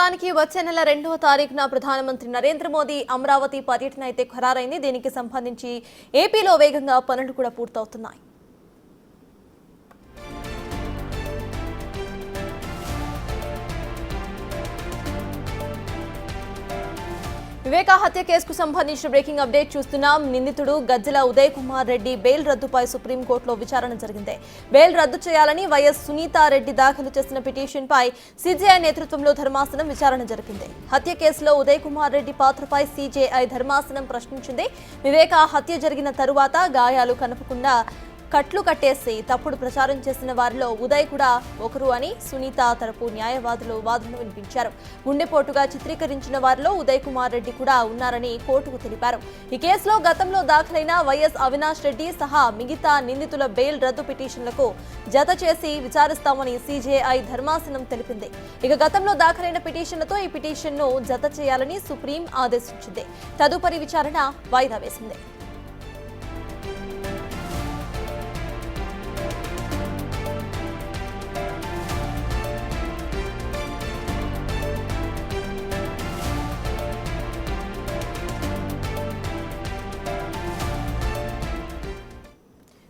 మొత్తానికి వచ్చే నెల 2వ తారీఖున ప్రధానమంత్రి నరేంద్ర మోదీ అమరావతి పర్యటన అయితే ఖరారైంది. దీనికి సంబంధించి ఏపీలో వేగంగా పనులు కూడా పూర్తవుతున్నాయి. వివేక హత్య కేసుకు సంబంధించిన బ్రేకింగ్ అప్డేట్ చూస్తున్నాం. నిందితుడు గజ్జల ఉదయ్ కుమార్ రెడ్డి బెయిల్ రద్దుపై సుప్రీంకోర్టులో విచారణ జరిగింది. బెయిల్ రద్దు చేయాలని వైఎస్ సునీతారెడ్డి దాఖలు చేసిన పిటిషన్పై సీజేఐ నేతృత్వంలో ధర్మాసనం విచారణ జరిపింది. హత్య కేసులో ఉదయ్ కుమార్ రెడ్డి పాత్రపై సీజేఐ ధర్మాసనం ప్రశ్నించింది. వివేక హత్య జరిగిన తరువాత గాయాలు కనపకుండా కట్లు కట్టేసి తప్పుడు ప్రచారం చేసిన వారిలో ఉదయ్ కూడా ఒకరు అని సునీత తరపు న్యాయవాదులు వాదనలు వినిపించారు. గుండెపోటుగా చిత్రీకరించిన వారిలో ఉదయ్ కుమార్ రెడ్డి కూడా ఉన్నారని కోర్టుకు తెలిపారు. ఈ కేసులో గతంలో దాఖలైన వైఎస్ అవినాష్ రెడ్డి సహా మిగతా నిందితుల బెయిల్ రద్దు పిటిషన్లకు జత చేసి విచారిస్తామని సీజేఐ ధర్మాసనం తెలిపింది. ఇక గతంలో దాఖలైన పిటిషన్లతో ఈ పిటిషన్ను జత చేయాలని సుప్రీం ఆదేశించింది. తదుపరి విచారణ వాయిదా వేసింది.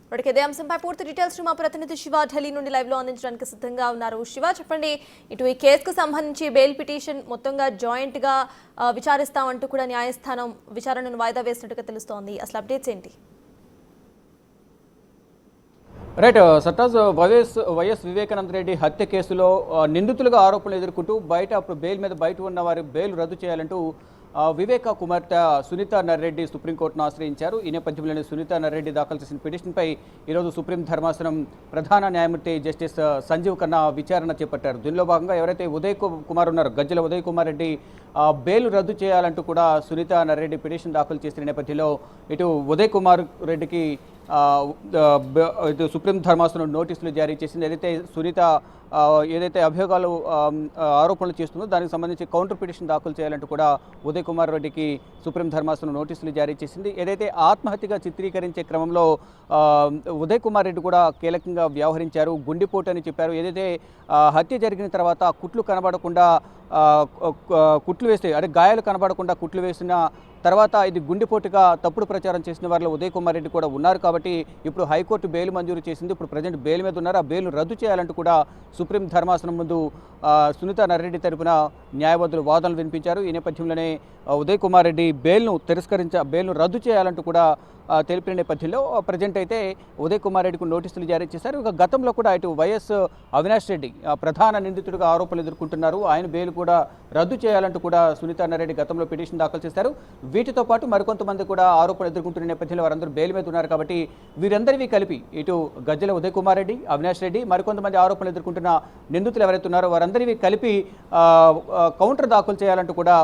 ఇప్పటికే ఇదే అంశంపై పూర్తి డీటెయిల్స్ మా ప్రతినిధి శివ ఢిల్లీ నుండి లైవ్ లో అందించడానికి సిద్ధంగా ఉన్నారు. శివ, చెప్పండి, ఇటు ఈ కేసుకు సంబంధించి బెయిల్ పిటిషన్ మొత్తంగా జాయింట్ గా విచారిస్తామంటూ కూడా న్యాయస్థానం విచారణను వాయిదా వేసినట్టుగా తెలుస్తోంది. అసలు అప్డేట్స్ ఏంటి? రైట్ సర్టాజ్, వైఎస్ వివేకానంద రెడ్డి హత్య కేసులో నిందితులుగా ఆరోపణలు ఎదుర్కొంటూ అప్పుడు బెయిల్ మీద బయట ఉన్న వారి బెయిల్ రద్దు చేయాలంటూ వివేక కుమార్తె సునీతా నర్రెడ్డి సుప్రీంకోర్టును ఆశ్రయించారు. ఈ నేపథ్యంలోనే సునీతా నర్రెడ్డి దాఖలు చేసిన పిటిషన్పై ఈరోజు సుప్రీం ధర్మాసనం ప్రధాన న్యాయమూర్తి జస్టిస్ సంజీవ్ ఖన్నా విచారణ చేపట్టారు. దీనిలో భాగంగా ఎవరైతే ఉదయ్ కుమార్ ఉన్నారో, గజ్జల ఉదయ్ కుమార్ రెడ్డి బెయిల్ రద్దు చేయాలంటూ కూడా సునీతా నర్రెడ్డి పిటిషన్ దాఖలు చేసిన నేపథ్యంలో ఇటు ఉదయ్ కుమార్ రెడ్డికి సుప్రీం ధర్మాసనం నోటీసులు జారీ చేసింది. ఏదైతే అభియోగాలు ఆరోపణలు చేస్తుందో దానికి సంబంధించి కౌంటర్ పిటిషన్ దాఖలు చేయాలంటూ కూడా ఉదయ్ కుమార్ రెడ్డికి సుప్రీం ధర్మాసనం నోటీసులు జారీ చేసింది. ఏదైతే ఆత్మహత్యగా చిత్రీకరించే క్రమంలో ఉదయ్ కుమార్ రెడ్డి కూడా కీలకంగా వ్యవహరించారు, గుండెపోటు అని చెప్పారు. ఏదైతే హత్య జరిగిన తర్వాత కుట్లు కనబడకుండా కుట్లు వేస్తే అంటే గాయాలు కనబడకుండా కుట్లు వేసిన తర్వాత ఇది గుండెపోటుగా తప్పుడు ప్రచారం చేసిన వారిలో ఉదయ్ కుమార్ రెడ్డి కూడా ఉన్నారు. కాబట్టి ఇప్పుడు హైకోర్టు బెయిల్ మంజూరు చేసింది. ఇప్పుడు ప్రజెంట్ బెయిల్ మీద ఉన్నారు. ఆ బెయిల్ రద్దు చేయాలంటూ కూడా సుప్రీం ధర్మాసనం ముందు సునీతా నర్రెడ్డి తరపున న్యాయవాదులు వాదనలు వినిపించారు. ఈ నేపథ్యంలోనే ఉదయ్ కుమార్ రెడ్డి బెయిల్ను రద్దు చేయాలంటూ కూడా తెలిపిన నేపథ్యంలో ప్రజెంట్ అయితే ఉదయ్ కుమార్ రెడ్డికి నోటీసులు జారీ చేశారు. ఇక గతంలో కూడా ఇటు వైఎస్ అవినాష్ రెడ్డి ప్రధాన నిందితుడిగా ఆరోపణలు ఎదుర్కొంటున్నారు. ఆయన బెయిల్ కూడా రద్దు చేయాలంటూ కూడా సునీతా నర్రెడ్డి గతంలో పిటిషన్ దాఖలు చేశారు. వీటితో పాటు మరికొంతమంది కూడా ఆరోపణలు ఎదుర్కొంటున్న నేపథ్యంలో వారందరూ బెయిల్ మీద ఉన్నారు. కాబట్టి వీరందరివి కలిపి ఇటు గజ్జల ఉదయ్ కుమార్ రెడ్డి, అవినాష్ రెడ్డి, మరికొంతమంది ఆరోపణలు ఎదుర్కొంటున్న నిందితులు ఎవరైతే ఉన్నారో వారందరివి కలిపి కౌంటర్ దాఖలు చేయాలంటూ కూడా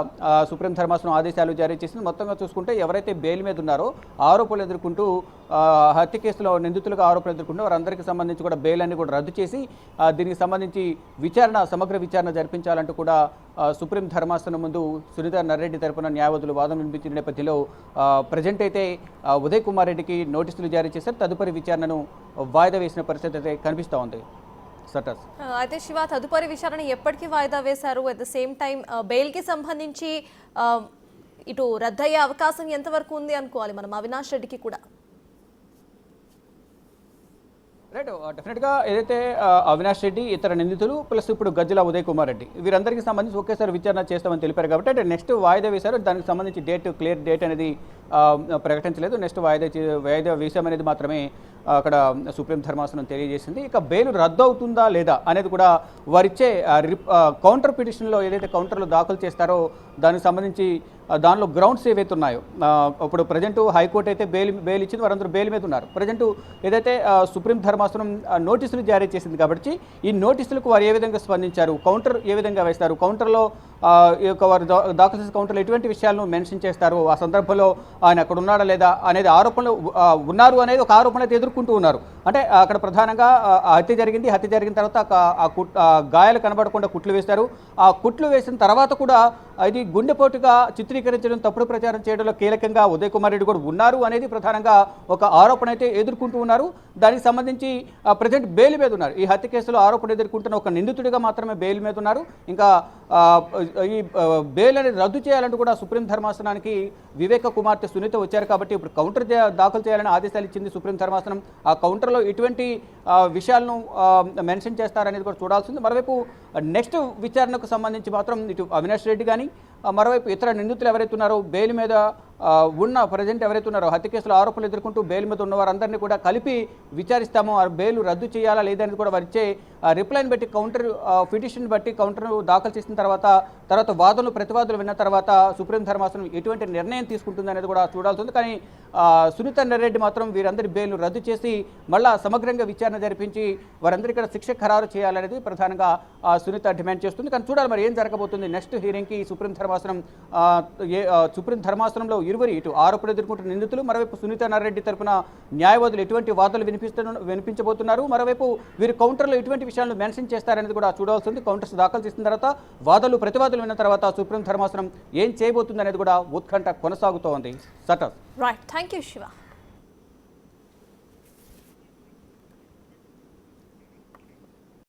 సుప్రీం ధర్మాసనం ఆదేశాలు జారీ చేసింది. మొత్తంగా చూసుకుంటే ఎవరైతే బెయిల్ మీద ఉన్నారో ఆరోపణలు ఎదుర్కొంటూ హత్య కేసులో నిందితులుగా ఆరోపణలు ఎదుర్కొంటూ వారందరికీ సంబంధించి కూడా బెయిల్ అన్ని కూడా రద్దు చేసి దీనికి సంబంధించి సమగ్ర విచారణ జరిపించాలంటూ కూడా సుప్రీం ధర్మాసనం ముందు సునీతా నర్రెడ్డి తరపున న్యాయవాదులు వాదన వినిపించిన నేపథ్యంలో ప్రజెంట్ అయితే ఉదయ్ కుమార్ రెడ్డికి నోటీసులు జారీ చేశారు. తదుపరి విచారణను వాయిదా వేసిన పరిస్థితి అయితే కనిపిస్తూ ఉంది. అయితే శివ, తదుపరి విచారణ ఎప్పటికీ వాయిదా వేశారు? అట్ ద సేమ్ టైం బెయిల్కి సంబంధించి ఇటు రద్దయ్యే అవకాశం ఎంతవరకు ఉంది అనుకోవాలి మనం అవినాష్ రెడ్డికి కూడా? రైట్, డెఫినెట్గా ఏదైతే అవినాష్ రెడ్డి, ఇతర నిందితులు ప్లస్ ఇప్పుడు గజ్జల ఉదయ్ కుమార్ రెడ్డి వీరందరికీ సంబంధించి ఒకేసారి విచారణ చేస్తామని తెలిపారు. కాబట్టి అంటే నెక్స్ట్ వాయిదా వేశారు. దానికి సంబంధించి క్లియర్ డేట్ అనేది ప్రకటించలేదు. నెక్స్ట్ వాయిదా వేశాం అనేది మాత్రమే అక్కడ సుప్రీం ధర్మాసనం తెలియజేసింది. ఇక బెయిల్ రద్దు అవుతుందా లేదా అనేది కూడా వారిచ్చే కౌంటర్ పిటిషన్లో ఏదైతే కౌంటర్లు దాఖలు చేస్తారో దానికి సంబంధించి దానిలో గ్రౌండ్స్ ఏవైతే ఉన్నాయో ఇప్పుడు ప్రజెంట్ హైకోర్టు అయితే బెయిల్ ఇచ్చింది, వారందరూ బెయిల్ మీద ఉన్నారు. ప్రజెంట్ ఏదైతే సుప్రీం ధర్మాసనం నోటీసులు జారీ చేసింది కాబట్టి ఈ నోటీసులకు వారు ఏ విధంగా స్పందించారు, కౌంటర్ ఏ విధంగా వేస్తారు, కౌంటర్లో వారు దాఖలు చేసిన కౌంటర్లో ఎటువంటి విషయాలను మెన్షన్ చేస్తారు, ఆ సందర్భంలో ఆయన అక్కడ ఉన్నాడా లేదా అనేది ఆరోపణలు ఉన్నారు అనేది ఒక ఆరోపణ అయితే ఎదుర్కొంటూ ఉన్నారు. అంటే అక్కడ ప్రధానంగా హత్య జరిగిన తర్వాత గాయాలు కనబడకుండా కుట్లు వేస్తారు. ఆ కుట్లు వేసిన తర్వాత కూడా ఇది గుండెపోటుగా చిత్రీకరించడం, తప్పుడు ప్రచారం చేయడంలో కీలకంగా ఉదయ్ కుమార్ రెడ్డి కూడా ఉన్నారు అనేది ప్రధానంగా ఒక ఆరోపణ అయితే ఎదుర్కొంటూ ఉన్నారు. దానికి సంబంధించి ప్రజెంట్ బెయిల్ మీద ఉన్నారు. ఈ హత్య కేసులో ఆరోపణ ఎదుర్కొంటున్న ఒక నిందితుడిగా మాత్రమే బెయిల్ మీద ఉన్నారు. ఇంకా ఈ బెయిల్ అనేది రద్దు చేయాలంటూ కూడా సుప్రీం ధర్మాసనానికి వివేక కుమార్తె సునీత వచ్చారు కాబట్టి ఇప్పుడు కౌంటర్ దాఖలు చేయాలని ఆదేశాలు ఇచ్చింది సుప్రీం ధర్మాసనం. ఆ కౌంటర్లో ఎటువంటి విషయాలను మెన్షన్ చేస్తారనేది కూడా చూడాల్సింది. మరోవైపు నెక్స్ట్ విచారణకు సంబంధించి మాత్రం ఇటు అవినాష్ రెడ్డి కానీ మరోవైపు ఇతర నిందితులు ఎవరైతే ఉన్నారో బెయిల్ మీద ఉన్న ప్రజెంట్ ఎవరైతే ఉన్నారో హత్య కేసులో ఆరోపణలు ఎదుర్కొంటూ బెయిల్ మీద ఉన్న వారందరినీ కూడా కలిపి విచారిస్తాము. ఆ బెయిల్ రద్దు చేయాలా లేదనేది కూడా వారు ఇచ్చే రిప్లైని బట్టి కౌంటర్ పిటిషన్ బట్టి కౌంటర్ను దాఖలు చేసిన తర్వాత వాదనలు ప్రతివాదులు విన్న తర్వాత సుప్రీం ధర్మాసనం ఎటువంటి నిర్ణయం తీసుకుంటుంది అనేది కూడా చూడాల్సింది. కానీ సునీత రెడ్డి మాత్రం వీరందరి బెయిల్ను రద్దు చేసి మళ్ళా సమగ్రంగా విచారణ జరిపించి వారందరికీ కూడా శిక్ష ఖరారు చేయాలనేది ప్రధానంగా సునీత డిమాండ్ చేస్తుంది. కానీ చూడాలి మరి ఏం జరగబోతుంది నెక్స్ట్ హీరింగ్కి. సుప్రీం ధర్మాసనంలో ఇరువురి ఇటు ఆరోపణలు ఎదుర్కొంటున్న నిందితులు మరోవైపు సునీత రెడ్డి తరపున న్యాయవాదులు ఎటువంటి వాదనలు వినిపించబోతున్నారు, మరోవైపు వీరు కౌంటర్లో ఎటువంటి విషయాలను మెన్షన్ చేస్తారనేది కూడా చూడాల్సింది. కౌంటర్స్ దాఖలు చేసిన తర్వాత వాదనలు ప్రతివాదులు విన్న తర్వాత సుప్రీం ధర్మాసనం ఏం చేయబోతుంది అనేది కూడా ఉత్కంఠ కొనసాగుతోంది. సటస్ రైట్, థ్యాంక్ యూ శివ.